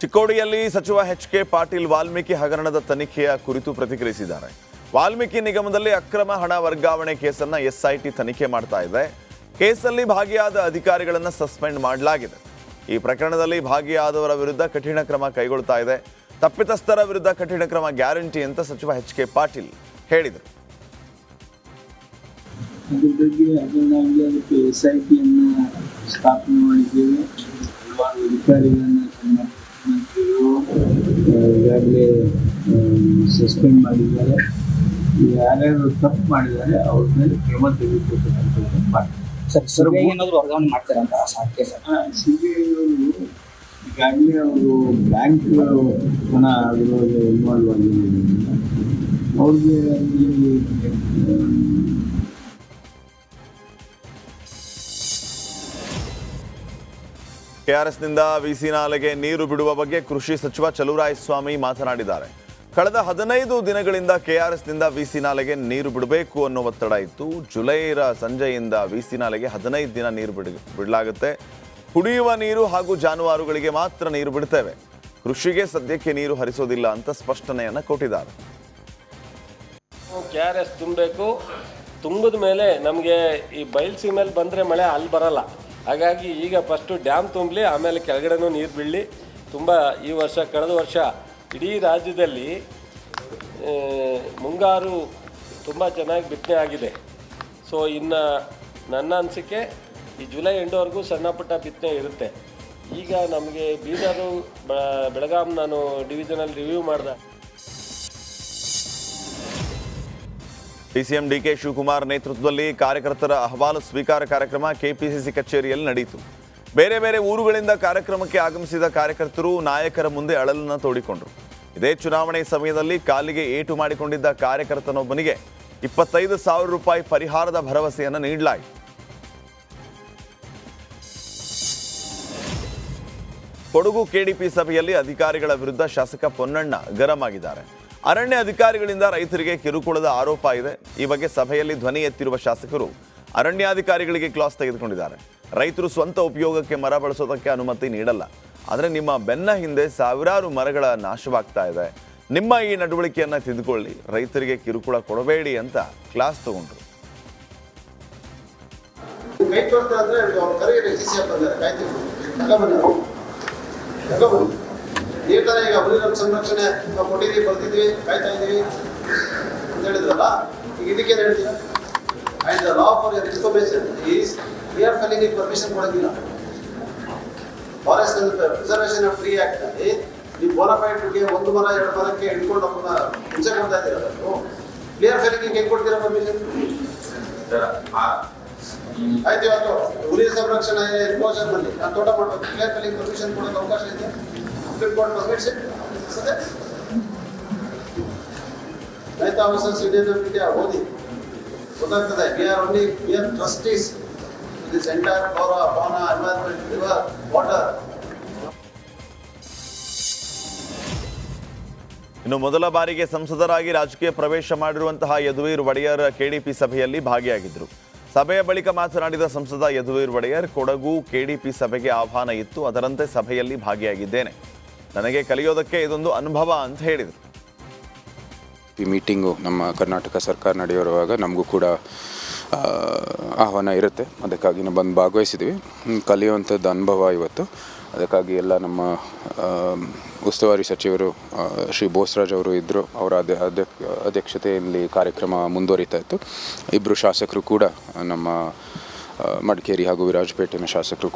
ಚಿಕ್ಕೋಡಿಯಲ್ಲಿ ಸಚಿವ ಎಚ್.ಕೆ. ಪಾಟೀಲ್ ವಾಲ್ಮೀಕಿ ಹಗರಣದ ತನಿಖೆಯ ಕುರಿತು ಪ್ರತಿಕ್ರಿಯಿಸಿದ್ದಾರೆ. ವಾಲ್ಮೀಕಿ ನಿಗಮದಲ್ಲಿ ಅಕ್ರಮ ಹಣ ವರ್ಗಾವಣೆ ಕೇಸನ್ನು ಎಸ್ಐಟಿ ತನಿಖೆ ಮಾಡ್ತಾ ಇದೆ. ಕೇಸಲ್ಲಿ ಭಾಗಿಯಾದ ಅಧಿಕಾರಿಗಳನ್ನು ಸಸ್ಪೆಂಡ್ ಮಾಡಲಾಗಿದೆ. ಈ ಪ್ರಕರಣದಲ್ಲಿ ಭಾಗಿಯಾದವರ ವಿರುದ್ಧ ಕಠಿಣ ಕ್ರಮ ಕೈಗೊಳ್ತಾ ಇದೆ. ತಪ್ಪಿತಸ್ಥರ ವಿರುದ್ಧ ಕಠಿಣ ಕ್ರಮ ಗ್ಯಾರಂಟಿ ಅಂತ ಸಚಿವ ಎಚ್.ಕೆ. ಪಾಟೀಲ್ ಹೇಳಿದರು. ಸ್ಥಾಪನೆ ಮಾಡಿದ್ದೇವೆ. ಅಧಿಕಾರಿಗಳನ್ನು ಈಗಾಗಲೇ ಸಸ್ಪೆಂಡ್ ಮಾಡಿದ್ದಾರೆ. ಯಾರ್ಯಾರು ತಪ್ಪು ಮಾಡಿದ್ದಾರೆ ಅವ್ರ ಮೇಲೆ ಕ್ರಮ ತೆಗೆದುಕೊಳ್ತಕ್ಕಂಥದ್ದು ಮಾಡ್ತಾರೆ. ವರ್ಗಾವಣೆ ಮಾಡ್ತಾರಂತ ಸಿಬಿಐಯವರು ಈಗಾಗಲೇ ಅವರು ಬ್ಯಾಂಕ್ ಹಣ ಅದರೊಳಗೆ ಇನ್ವಾಲ್ವ್ ಆಗಿರೋದ್ರಿಂದ ಅವ್ರಿಗೆ ಕೆಆರ್ಎಸ್ನಿಂದ ವಿಸಿ ನಾಲೆಗೆ ನೀರು ಬಿಡುವ ಬಗ್ಗೆ ಕೃಷಿ ಸಚಿವ ಚಲುವರಾಯಸ್ವಾಮಿ ಮಾತನಾಡಿದ್ದಾರೆ. ಕಳೆದ 15 ದಿನಗಳಿಂದ ಕೆಆರ್ಎಸ್ನಿಂದ ವಿಸಿ ನಾಲೆಗೆ ನೀರು ಬಿಡಬೇಕು ಅನ್ನೋ ಒತ್ತಡ ಇತ್ತು. ಜುಲೈರ ಸಂಜೆಯಿಂದ ವಿಸಿ ನಾಲೆಗೆ 15 ದಿನ ನೀರು ಬಿಡಲಾಗುತ್ತೆ. ಕುಡಿಯುವ ನೀರು ಹಾಗೂ ಜಾನುವಾರುಗಳಿಗೆ ಮಾತ್ರ ನೀರು ಬಿಡ್ತೇವೆ. ಕೃಷಿಗೆ ಸದ್ಯಕ್ಕೆ ನೀರು ಹರಿಸೋದಿಲ್ಲ ಅಂತ ಸ್ಪಷ್ಟನೆಯನ್ನು ಕೊಟ್ಟಿದ್ದಾರೆ. ಕೆಆರ್ಎಸ್ ತುಂಬಬೇಕು. ತುಂಬಿದ ಮೇಲೆ ನಮಗೆ ಈ ಬಯಲ್ಸಿ ಮೇಲೆ ಬಂದರೆ ಮಳೆ ಅಲ್ಲಿ ಬರಲ್ಲ. ಹಾಗಾಗಿ ಈಗ ಫಸ್ಟು ಡ್ಯಾಮ್ ತುಂಬಲಿ, ಆಮೇಲೆ ಕೆಳಗಡೆನೂ ನೀರು ಬೀಳಲಿ. ತುಂಬ ಈ ವರ್ಷ ಕಳೆದ ವರ್ಷ ಇಡೀ ರಾಜ್ಯದಲ್ಲಿ ಮುಂಗಾರು ತುಂಬ ಚೆನ್ನಾಗಿ ಬಿತ್ತನೆ ಆಗಿದೆ. ಸೊ ಇನ್ನು ನನ್ನ ಅನಿಸಿಕೆ ಈ ಜುಲೈ ಎಂಡ್ವರೆಗೂ ಸಣ್ಣ ಪುಟ್ಟ ಬಿತ್ತನೆ ಇರುತ್ತೆ. ಈಗ ನಮಗೆ ಬೀದರು ಬೆಳಗಾಂ ನಾನು ಡಿವಿಷನಲ್ಲಿ ರಿವ್ಯೂ ಮಾಡಿದೆ. ಡಿಸಿಎಂ ಡಿ.ಕೆ. ಶಿವಕುಮಾರ್ ನೇತೃತ್ವದಲ್ಲಿ ಕಾರ್ಯಕರ್ತರ ಅಹವಾಲು ಸ್ವೀಕಾರ ಕಾರ್ಯಕ್ರಮ ಕೆಪಿಸಿಸಿ ಕಚೇರಿಯಲ್ಲಿ ನಡೆಯಿತು. ಬೇರೆ ಬೇರೆ ಊರುಗಳಿಂದ ಕಾರ್ಯಕ್ರಮಕ್ಕೆ ಆಗಮಿಸಿದ ಕಾರ್ಯಕರ್ತರು ನಾಯಕರ ಮುಂದೆ ಅಳಲನ್ನು ತೋಡಿಕೊಂಡರು. ಇದೇ ಚುನಾವಣೆ ಸಮಯದಲ್ಲಿ ಕಾಲಿಗೆ ಏಟು ಮಾಡಿಕೊಂಡಿದ್ದ ಕಾರ್ಯಕರ್ತನೊಬ್ಬನಿಗೆ 25,000 ರೂಪಾಯಿ ಪರಿಹಾರದ ಭರವಸೆಯನ್ನು ನೀಡಲಾಯಿತು. ಕೊಡಗು ಕೆಡಿಪಿ ಸಭೆಯಲ್ಲಿ ಅಧಿಕಾರಿಗಳ ವಿರುದ್ಧ ಶಾಸಕ ಪೊನ್ನಣ್ಣ ಗರಂ ಆಗಿದ್ದಾರೆ. ಅರಣ್ಯ ಅಧಿಕಾರಿಗಳಿಂದ ರೈತರಿಗೆ ಕಿರುಕುಳದ ಆರೋಪ ಇದೆ. ಈ ಬಗ್ಗೆ ಸಭೆಯಲ್ಲಿ ಧ್ವನಿ ಎತ್ತಿರುವ ಶಾಸಕರು ಅರಣ್ಯಾಧಿಕಾರಿಗಳಿಗೆ ಕ್ಲಾಸ್ ತೆಗೆದುಕೊಂಡಿದ್ದಾರೆ. ರೈತರು ಸ್ವಂತ ಉಪಯೋಗಕ್ಕೆ ಮರ ಬಳಸೋದಕ್ಕೆ ಅನುಮತಿ ನೀಡಲ್ಲ, ಆದರೆ ನಿಮ್ಮ ಬೆನ್ನ ಹಿಂದೆ ಸಾವಿರಾರು ಮರಗಳ ನಾಶವಾಗ್ತಾ ಇದೆ. ನಿಮ್ಮ ಈ ನಡವಳಿಕೆಯನ್ನು ತಿದ್ದುಕೊಳ್ಳಿ, ರೈತರಿಗೆ ಕಿರುಕುಳ ಕೊಡಬೇಡಿ ಅಂತ ಕ್ಲಾಸ್ ತಗೊಂಡ್ರು. ಈ ಥರ ಈಗ ಹುಲಿಗಳ ಸಂರಕ್ಷಣೆ ಕೊಟ್ಟಿದ್ದೀವಿ, ಬರ್ತಿದ್ವಿ, ಕಾಯ್ತಾ ಇದ್ದೀವಿ ಅಂತ ಹೇಳಿದ್ರಲ್ಲ, ಈಗ ಇದಕ್ಕೇನು ಹೇಳ್ತೀರಾ? And the law for information is clear felling permission ಕೊಡೋದಿಲ್ಲ. Forest preservation of tree act ಅಲ್ಲಿ ನೀವು ಬೋನಫೈಡ್ಗೆ 1 ಮರ 2 ಮರಕ್ಕೆ ಹಿಡ್ಕೊಂಡು ಅವ್ರನ್ನ ಹಿಂಸೆ ಕೊಡ್ತಾ ಇದ್ದೀರಲ್ಲ, ನೀವು ಕ್ಲಿಯರ್ ಫೆಲ್ಲಿಂಗ್ ಹೆಂಗೆ ಕೊಡ್ತೀರಾ ಪರ್ಮಿಷನ್? ಆಯ್ತು, ಇವತ್ತು ಹುಲಿ ಸಂರಕ್ಷಣೆ ಎನ್ಕ್ಲೋಜರ್ ನಲ್ಲಿ ನಾನು ತೋಟ ಮಾಡಬೇಕು, ಕ್ಲಿಯರ್ ಫೆಲ್ಲಿಂಗ್ ಪರ್ಮಿಷನ್ ಕೊಡೋಕೆ ಅವಕಾಶ ಇದೆ. ರೈತ ವರ್ಸಸ್ ಇಂಡಿಯನ್ ಆಫ್ ಇಂಡಿಯಾ ಓದಿ ಗೊತ್ತಾಗ್ತದೆ. We are trustees this entire flora, fauna, environment, river, water. ಇನ್ನು ಮೊದಲ ಬಾರಿಗೆ ಸಂಸದರಾಗಿ ರಾಜಕೀಯ ಪ್ರವೇಶ ಮಾಡಿರುವಂತಹ ಯದುವೀರ್ ಒಡೆಯರ್ ಕೆಡಿಪಿ ಸಭೆಯಲ್ಲಿ ಭಾಗಿಯಾಗಿದ್ದರು. ಸಭೆಯ ಬಳಿಕ ಮಾತನಾಡಿದ ಸಂಸದ ಯದುವೀರ್ ಒಡೆಯರ್, ಕೊಡಗು ಕೆಡಿಪಿ ಸಭೆಗೆ ಆಹ್ವಾನ ಇತ್ತು, ಅದರಂತೆ ಸಭೆಯಲ್ಲಿ ಭಾಗಿಯಾಗಿದ್ದೇನೆ. ನನಗೆ ಕಲಿಯೋದಕ್ಕೆ ಇದೊಂದು ಅನುಭವ ಅಂತ ಹೇಳಿದರು. ಈ ಮೀಟಿಂಗು ನಮ್ಮ ಕರ್ನಾಟಕ ಸರ್ಕಾರ ನಡೆಯುವಾಗ ನಮಗೂ ಕೂಡ ಆಹ್ವಾನ ಇರುತ್ತೆ. ಅದಕ್ಕಾಗಿ ನಾವು ಬಂದು ಭಾಗವಹಿಸಿದ್ವಿ. ಕಲಿಯುವಂಥದ್ದು ಅನುಭವ ಇವತ್ತು. ಅದಕ್ಕಾಗಿ ಎಲ್ಲ ನಮ್ಮ ಉಸ್ತುವಾರಿ ಸಚಿವರು ಶ್ರೀ ಬೋಸರಾಜ್ ಅವರು ಇದ್ದರು. ಅವರ ಅಧ್ಯಕ್ಷತೆಯಲ್ಲಿ ಕಾರ್ಯಕ್ರಮ ಮುಂದುವರಿತಾ ಇತ್ತು. 2 ಶಾಸಕರು ಕೂಡ ನಮ್ಮ ಮಡಿಕೇರಿ ಹಾಗೂ ವಿರಾಜಪೇಟೆಯ ಶಾಸಕರು